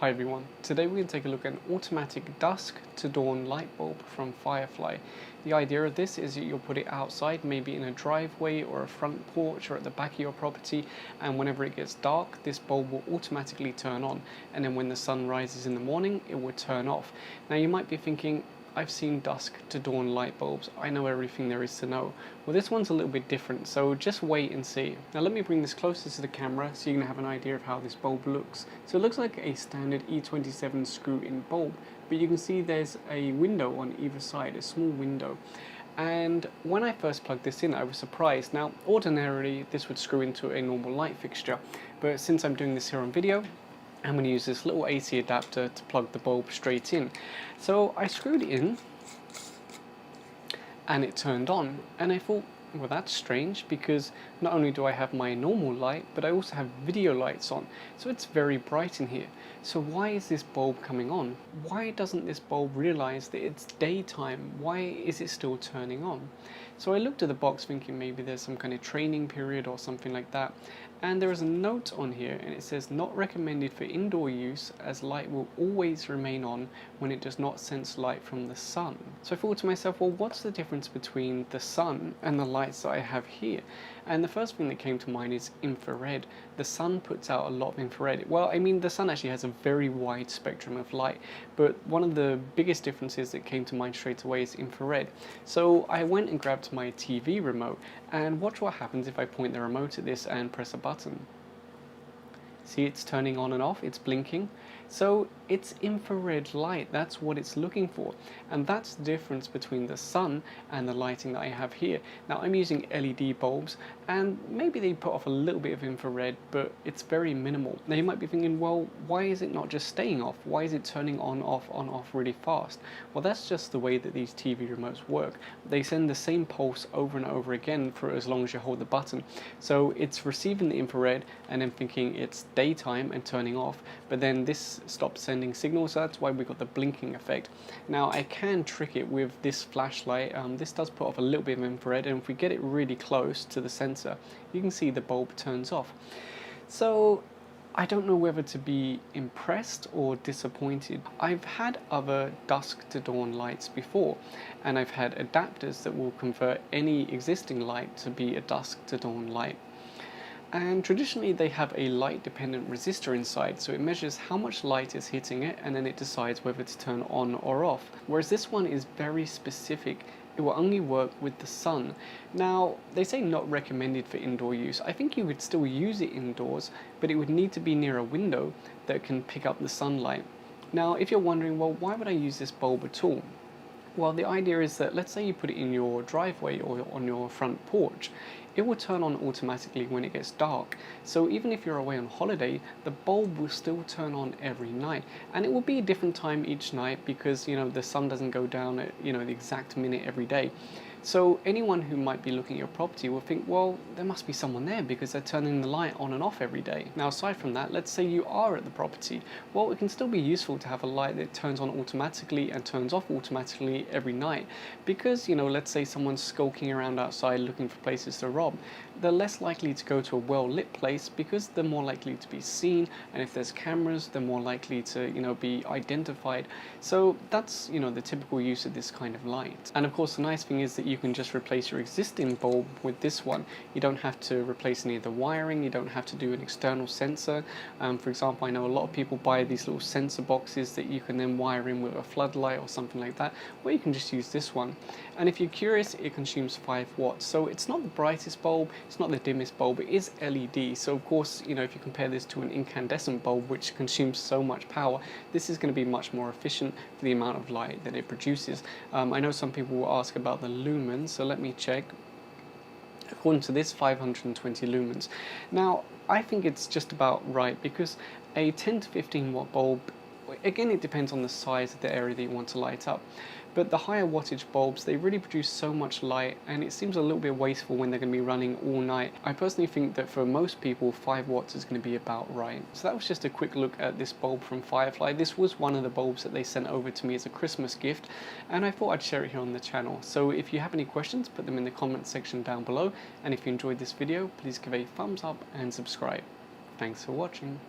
Hi everyone, today we're going to take a look at an automatic dusk to dawn light bulb from Firefly. The idea of this is that you'll put it outside, maybe in a driveway or a front porch or at the back of your property, and whenever it gets dark this bulb will automatically turn on, and then when the sun rises in the morning it will turn off. Now you might be thinking, I've seen dusk to dawn light bulbs, I know everything there is to know. Well, this one's a little bit different, so just wait and see. Now let me bring this closer to the camera so you can have an idea of how this bulb looks. So it looks like a standard E27 screw-in bulb, but you can see there's a window on either side, a small window. And when I first plugged this in, I was surprised. Now, ordinarily this would screw into a normal light fixture, but since I'm doing this here on video, I'm going to use this little AC adapter to plug the bulb straight in. So I screwed it in and it turned on, and I thought, well, that's strange because not only do I have my normal light, but I also have video lights on, so it's very bright in here. So why is this bulb coming on? Why doesn't this bulb realize that it's daytime? Why is it still turning on? So I looked at the box thinking maybe there's some kind of training period or something like that, and there is a note on here and it says not recommended for indoor use as light will always remain on when it does not sense light from the sun. So I thought to myself, well, what's the difference between the sun and the lights that I have here? And the first thing that came to mind is infrared. The sun puts out a lot of infrared. Well, I mean, the sun actually has a very wide spectrum of light, but one of the biggest differences that came to mind straight away is infrared. So I went and grabbed my TV remote, and watch what happens if I point the remote at this and press a button. See, it's turning on and off, it's blinking. So it's infrared light, that's what it's looking for. And that's the difference between the sun and the lighting that I have here. Now I'm using LED bulbs, and maybe they put off a little bit of infrared, but it's very minimal. Now you might be thinking, well, why is it not just staying off? Why is it turning on, off really fast? Well, that's just the way that these TV remotes work. They send the same pulse over and over again for as long as you hold the button. So it's receiving the infrared and then thinking it's daytime and turning off, but then this stops sending signals, so that's why we got the blinking effect. Now I can trick it with this flashlight. This does put off a little bit of infrared, and if we get it really close to the sensor you can see the bulb turns off. So I don't know whether to be impressed or disappointed. I've had other dusk to dawn lights before, and I've had adapters that will convert any existing light to be a dusk to dawn light. And traditionally they have a light dependent resistor inside, so it measures how much light is hitting it and then it decides whether to turn on or off. Whereas this one is very specific. It will only work with the sun. Now, they say not recommended for indoor use. I think you would still use it indoors, but it would need to be near a window that can pick up the sunlight. Now, if you're wondering, well, why would I use this bulb at all? Well, the idea is that let's say you put it in your driveway or on your front porch, it will turn on automatically when it gets dark. So even if you're away on holiday, the bulb will still turn on every night. And it will be a different time each night because, you know, the sun doesn't go down at, you know, the exact minute every day. So anyone who might be looking at your property will think, well, there must be someone there because they're turning the light on and off every day. Now, aside from that, let's say you are at the property. Well, it can still be useful to have a light that turns on automatically and turns off automatically every night because, you know, let's say someone's skulking around outside looking for places to rob. They're less likely to go to a well-lit place because they're more likely to be seen, and if there's cameras, they're more likely to, you know, be identified. So that's, you know, the typical use of this kind of light. And of course, the nice thing is that you can just replace your existing bulb with this one. You don't have to replace any of the wiring, you don't have to do an external sensor. For example, I know a lot of people buy these little sensor boxes that you can then wire in with a floodlight or something like that, or you can just use this one. And if you're curious, it consumes 5 watts. So it's not the brightest bulb, it's not the dimmest bulb, it is LED. So of course, you know, if you compare this to an incandescent bulb which consumes so much power, this is going to be much more efficient for the amount of light that it produces. I know some people will ask about the lumens, so let me check. According to this, 520 lumens. Now, I think it's just about right because a 10 to 15 watt bulb, again, it depends on the size of the area that you want to light up. But the higher wattage bulbs, they really produce so much light, and it seems a little bit wasteful when they're going to be running all night. I personally think that for most people, 5 watts is going to be about right. So that was just a quick look at this bulb from Firefly. This was one of the bulbs that they sent over to me as a Christmas gift, and I thought I'd share it here on the channel. So if you have any questions, put them in the comment section down below, and if you enjoyed this video, please give a thumbs up and subscribe. Thanks for watching.